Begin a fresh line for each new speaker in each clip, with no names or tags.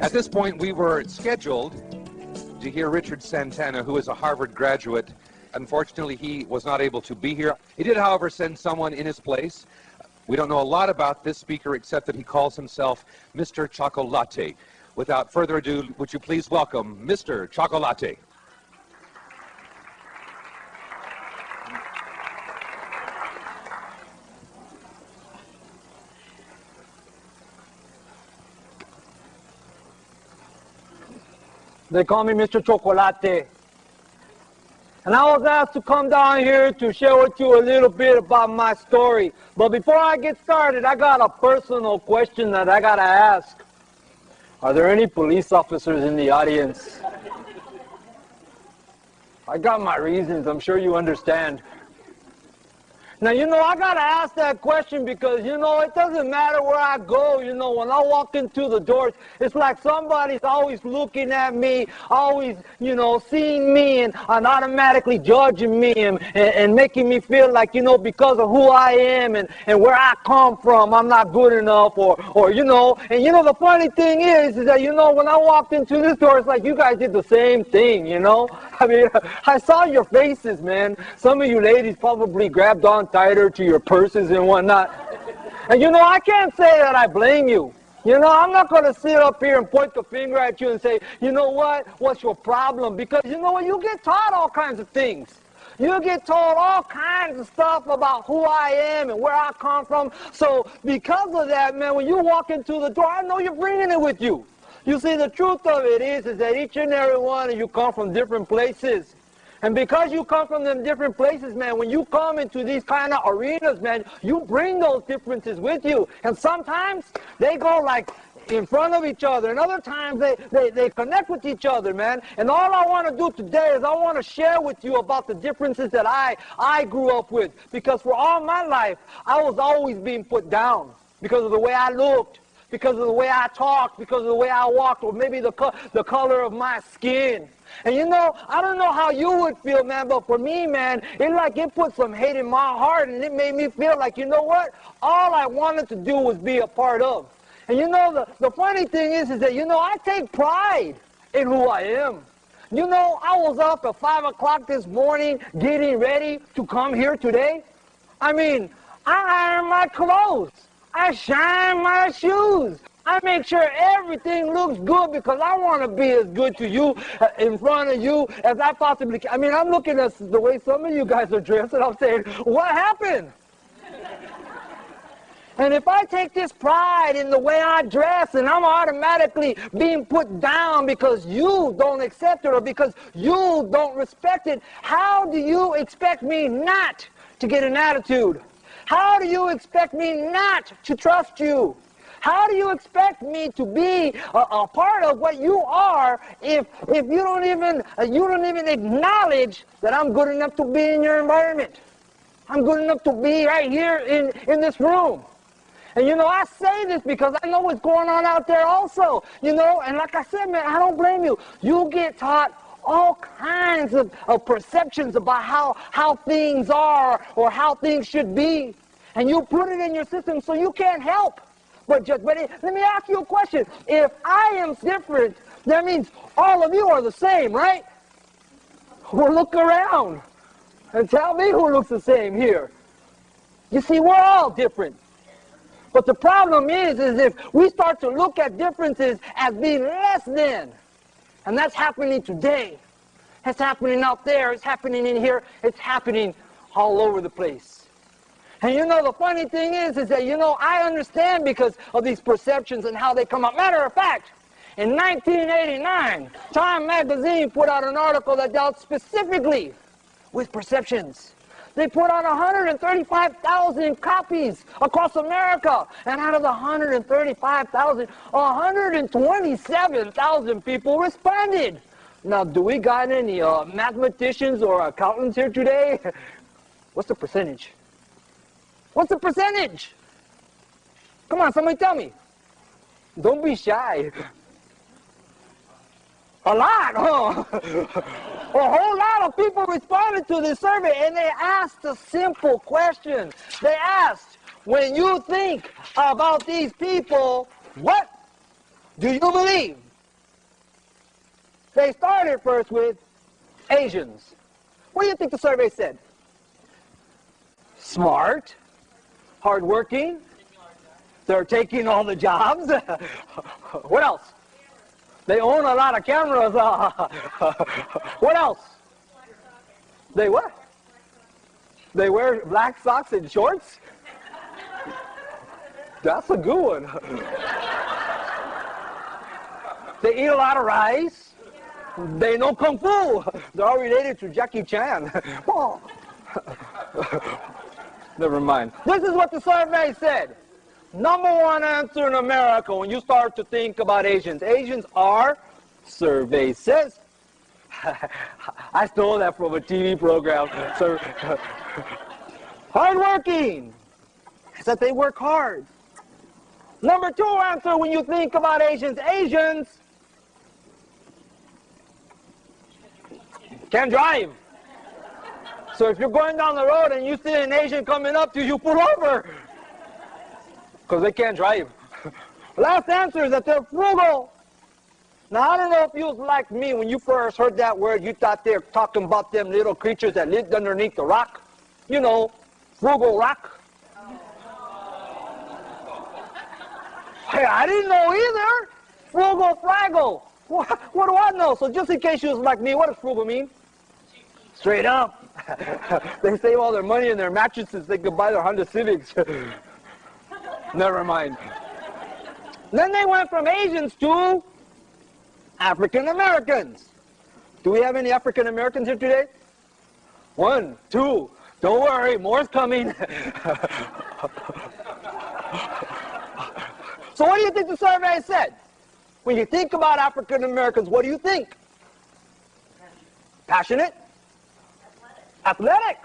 At this point, we were scheduled to hear Richard Santana, who is a Harvard graduate. Unfortunately, he was not able to be here. He did, however, send someone in his place. We don't know a lot about this speaker except that he calls himself Mr. Chocolate. Without further ado, would you please welcome Mr. Chocolate.
They call me Mr. Chocolate. And I was asked to come down here to share with you a little bit about my story. But before I get started, I got a personal question that I gotta ask. Are there any police officers in the audience? I got my reasons, I'm sure you understand. Now, I gotta ask that question because, it doesn't matter where I go, when I walk into the doors, it's like somebody's always looking at me, always, seeing me and automatically judging me and making me feel like, because of who I am and where I come from, I'm not good enough or the funny thing is that, when I walked into this door, it's like you guys did the same thing, I mean, I saw your faces, man. Some of you ladies probably grabbed on tighter to your purses and whatnot. And I can't say that I blame you. I'm not going to sit up here and point the finger at you and say, what's your problem? Because you get taught all kinds of things. You get told all kinds of stuff about who I am and where I come from. So because of that, man, when you walk into the door, I know you're bringing it with you. You see, the truth of it is that each and every one of you come from different places. And because you come from them different places, man, when you come into these kind of arenas, man, you bring those differences with you. And sometimes they go like in front of each other, and other times they connect with each other, man. And all I want to do today is I want to share with you about the differences that I grew up with. Because for all my life, I was always being put down because of the way I looked, because of the way I talked, because of the way I walked, or maybe the color of my skin. And I don't know how you would feel, man, but for me, man, it put some hate in my heart, and it made me feel like, what? All I wanted to do was be a part of. And the funny thing is that, I take pride in who I am. I was up at 5 o'clock this morning getting ready to come here today. I mean, I iron my clothes. I shine my shoes. I make sure everything looks good because I want to be as good to you, in front of you, as I possibly can. I mean, I'm looking at the way some of you guys are dressed, and I'm saying, what happened? And if I take this pride in the way I dress and I'm automatically being put down because you don't accept it or because you don't respect it, how do you expect me not to get an attitude? How do you expect me not to trust you? How do you expect me to be a part of what you are if you don't even acknowledge that I'm good enough to be in your environment? I'm good enough to be right here in this room. And I say this because I know what's going on out there also. And like I said, man, I don't blame you. You get taught all kinds of perceptions about how things are or how things should be. And you put it in your system so you can't help. But let me ask you a question. If I am different, that means all of you are the same, right? Well, look around and tell me who looks the same here. You see, we're all different. But the problem is if we start to look at differences as being less than, and that's happening today. It's happening out there. It's happening in here. It's happening all over the place. And the funny thing is that, I understand because of these perceptions and how they come up. Matter of fact, in 1989, Time magazine put out an article that dealt specifically with perceptions. They put out 135,000 copies across America. And out of the 135,000, 127,000 people responded. Now, do we got any mathematicians or accountants here today? What's the percentage? What's the percentage? Come on, somebody tell me. Don't be shy. A lot, huh? A whole lot of people responded to this survey, and they asked a simple question. They asked, when you think about these people, what do you believe? They started first with Asians. What do you think the survey said? Smart, hardworking, they're taking all the jobs. What else? They own a lot of cameras. What else? They what? They wear black socks and shorts? That's a good one. They eat a lot of rice. They know Kung Fu. They're all related to Jackie Chan. Oh. Never mind. This is what the survey said. Number one answer in America when you start to think about Asians. Asians are, survey says, I stole that from a TV program. Hardworking. I said they work hard. Number two answer when you think about Asians. Asians can't drive. So if you're going down the road and you see an Asian coming up to you, you pull over. Because they can't drive. Last answer is that they're frugal. Now, I don't know if you was like me. When you first heard that word, you thought they were talking about them little creatures that lived underneath the rock. You know, frugal rock. Hey, I didn't know either. Frugal fraggle. What do I know? So just in case you was like me, what does frugal mean? Straight up. They save all their money in their mattresses. They could buy their Honda Civics. Never mind. Then they went from Asians to African Americans. Do we have any African Americans here today? 1, 2. Don't worry, more's coming. So what do you think the survey said? When you think about African Americans, what do you think? Passionate? Athletic?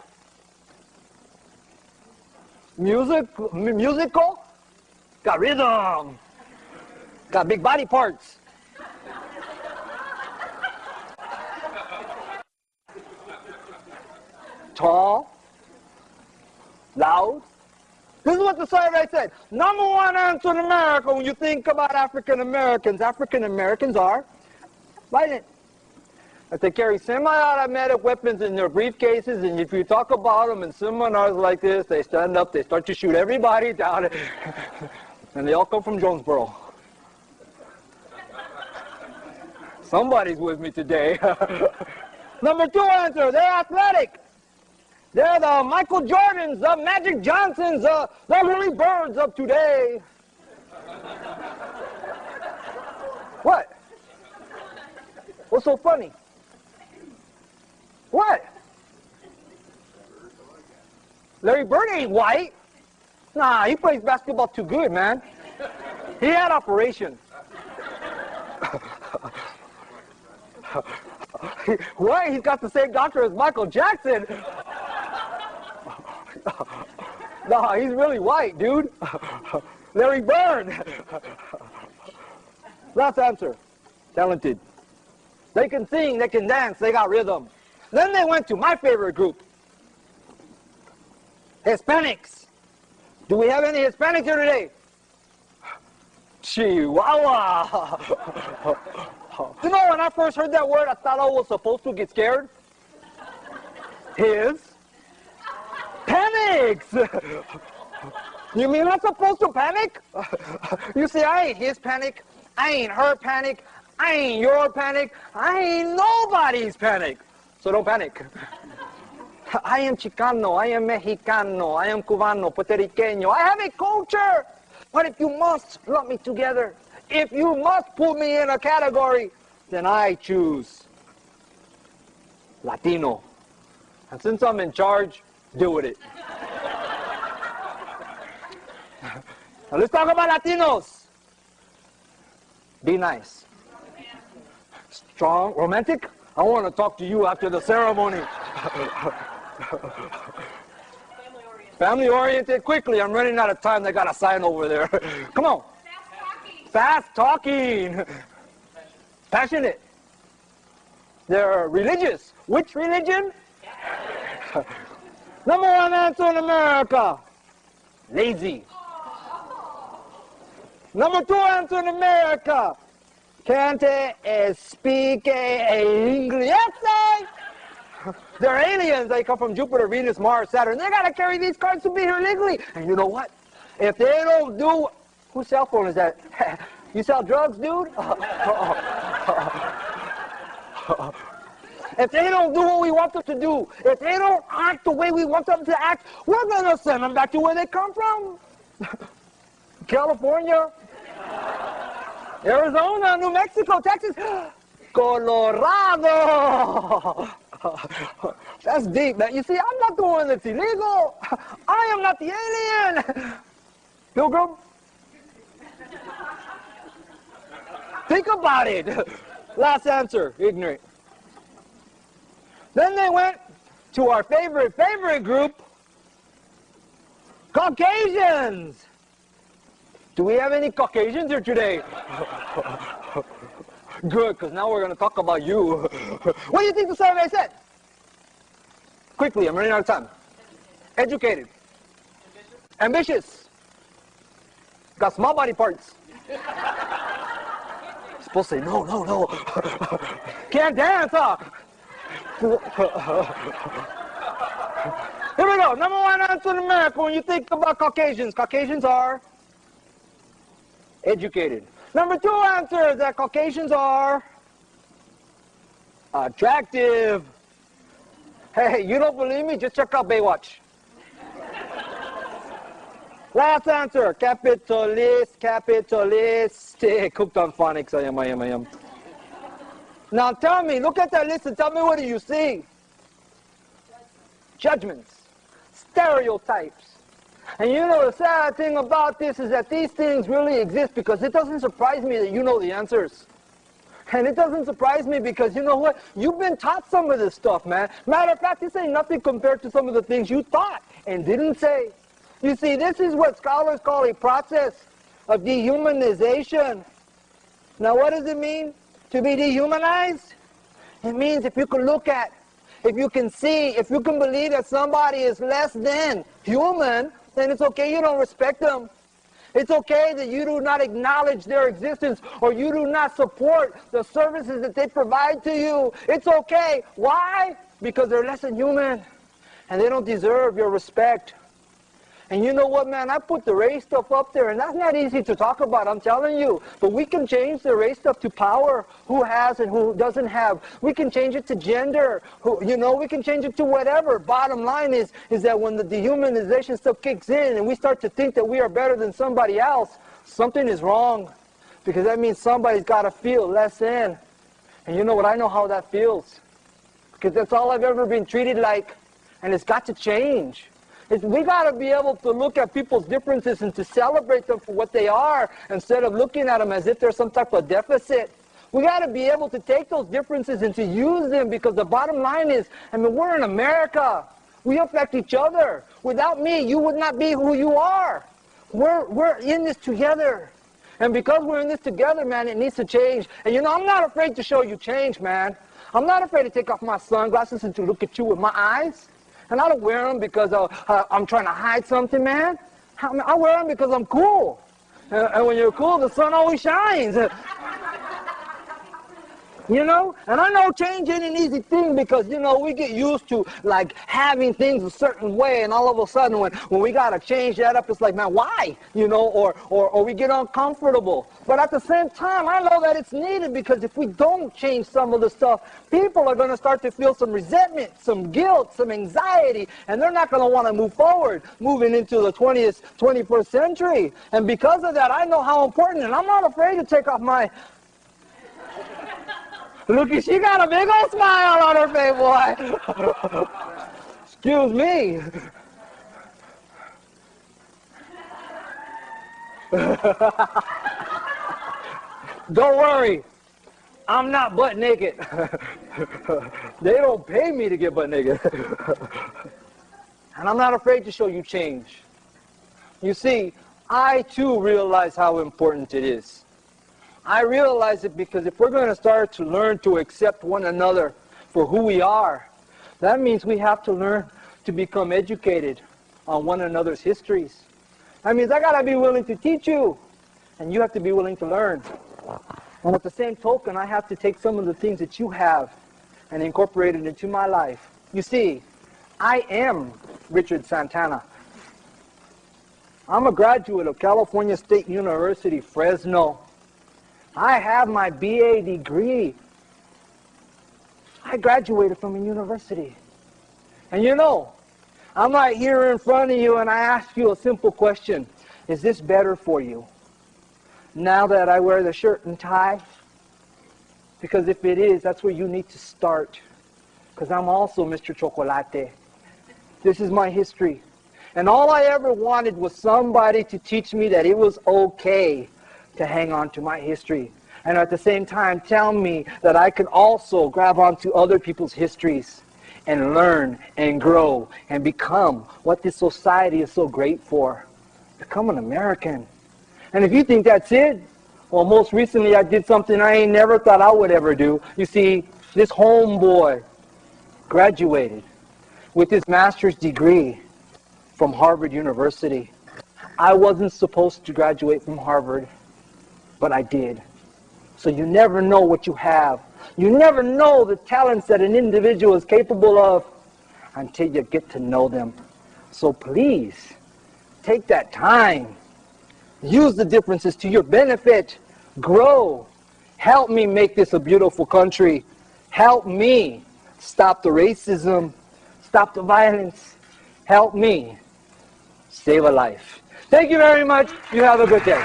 Musical? Got rhythm. Got big body parts. Tall. Loud. This is what the survey said. Number one answer in America when you think about African Americans. African Americans are violent. That they carry semi-automatic weapons in their briefcases, and if you talk about them in seminars like this, they stand up, they start to shoot everybody down, and they all come from Jonesboro. Somebody's with me today. Number two answer, they're athletic. They're the Michael Jordans, the Magic Johnsons, the Lily Birds of today. What? What's so funny? What? Larry Bird ain't white. Nah, he plays basketball too good, man. He had operation. What? He's got the same doctor as Michael Jackson. No, he's really white, dude. Larry Bird. Last answer. Talented. They can sing, they can dance, they got rhythm. Then they went to my favorite group. Hispanics. Do we have any Hispanics here today? Chihuahua. You know, when I first heard that word, I thought I was supposed to get scared. Panics. You mean I'm supposed to panic? You see, I ain't his panic. I ain't her panic. I ain't your panic. I ain't nobody's panic. So don't panic. I am Chicano. I am Mexicano. I am Cubano, Puerto Riqueño. I have a culture. But if you must lump me together, if you must put me in a category, then I choose Latino. And since I'm in charge, deal with it. Now let's talk about Latinos. Be nice. Strong, romantic? I want to talk to you after the ceremony. Family oriented, quickly. I'm running out of time. They got a sign over there. Come on. Fast talking. Passionate. They're religious. Which religion? Number one answer in America. Lazy. Number two answer in America. Can't speak English. They're aliens. They come from Jupiter, Venus, Mars, Saturn. They got to carry these cards to be here legally. And you know what? If they don't do... Whose cell phone is that? You sell drugs, dude? If they don't do what we want them to do, if they don't act the way we want them to act, we're going to send them back to where they come from. California, Arizona, New Mexico, Texas, Colorado. That's deep, man. You see, I'm not the one that's illegal. I am not the alien. Pilgrim? Think about it. Last answer, ignorant. Then they went to our favorite group, Caucasians. Do we have any Caucasians here today? Good, because now we're going to talk about you. What do you think the survey said? Quickly, I'm running out of time. Educated. Ambitious. Got small body parts. Supposed to say, no, no, no. Can't dance, huh? Here we go. Number one answer in America when you think about Caucasians. Caucasians are educated. Number two answer is that Caucasians are attractive. Hey, you don't believe me? Just check out Baywatch. Last answer, capitalist, capitalistic. Cooked on phonics, I am. Now tell me, look at that list and tell me what do you see? Judgments, stereotypes. And you know the sad thing about this is that these things really exist because it doesn't surprise me that you know the answers. And it doesn't surprise me because you know what? You've been taught some of this stuff, man. Matter of fact, this ain't nothing compared to some of the things you thought and didn't say. You see, this is what scholars call a process of dehumanization. Now, what does it mean to be dehumanized? It means if you can look at, if you can see, if you can believe that somebody is less than human, then it's okay you don't respect them. It's okay that you do not acknowledge their existence or you do not support the services that they provide to you. It's okay. Why? Because they're less than human and they don't deserve your respect. And you know what, man? I put the race stuff up there, and that's not easy to talk about, I'm telling you. But we can change the race stuff to power, who has and who doesn't have. We can change it to gender, we can change it to whatever. Bottom line is that when the dehumanization stuff kicks in and we start to think that we are better than somebody else, something is wrong. Because that means somebody's got to feel less than. And you know what? I know how that feels. Because that's all I've ever been treated like, and it's got to change. We got to be able to look at people's differences and to celebrate them for what they are instead of looking at them as if they're some type of deficit. We got to be able to take those differences and to use them because the bottom line is, we're in America. We affect each other. Without me, you would not be who you are. We're in this together. And because we're in this together, man, it needs to change. And I'm not afraid to show you change, man. I'm not afraid to take off my sunglasses and to look at you with my eyes. And I don't wear them because I'm trying to hide something, man. I wear them because I'm cool. And when you're cool, the sun always shines. And I know change ain't an easy thing because, we get used to, like, having things a certain way, and all of a sudden when we got to change that up, it's like, man, why? Or we get uncomfortable. But at the same time, I know that it's needed because if we don't change some of the stuff, people are going to start to feel some resentment, some guilt, some anxiety, and they're not going to want to move forward, moving into the 21st century. And because of that, I know how important, and I'm not afraid to take off my... Look, she got a big old smile on her face, boy. Excuse me. Don't worry. I'm not butt naked. They don't pay me to get butt naked. And I'm not afraid to show you change. You see, I too realize how important it is. I realize it because if we're going to start to learn to accept one another for who we are, that means we have to learn to become educated on one another's histories. That means I got to be willing to teach you, and you have to be willing to learn. And with the same token, I have to take some of the things that you have and incorporate it into my life. You see, I am Richard Santana. I'm a graduate of California State University, Fresno. I have my BA degree. I graduated from a university. And you know, I'm right here in front of you and I ask you a simple question. Is this better for you now that I wear the shirt and tie? Because if it is, that's where you need to start. Because I'm also Mr. Chocolate. This is my history. And all I ever wanted was somebody to teach me that it was okay to hang on to my history. And at the same time, tell me that I could also grab onto other people's histories and learn and grow and become what this society is so great for. Become an American. And if you think that's it, well, most recently I did something I ain't never thought I would ever do. You see, this homeboy graduated with his master's degree from Harvard University. I wasn't supposed to graduate from Harvard, but I did. So you never know what you have. You never know the talents that an individual is capable of until you get to know them. So please, take that time. Use the differences to your benefit. Grow. Help me make this a beautiful country. Help me stop the racism. Stop the violence. Help me save a life. Thank you very much. You have a good day.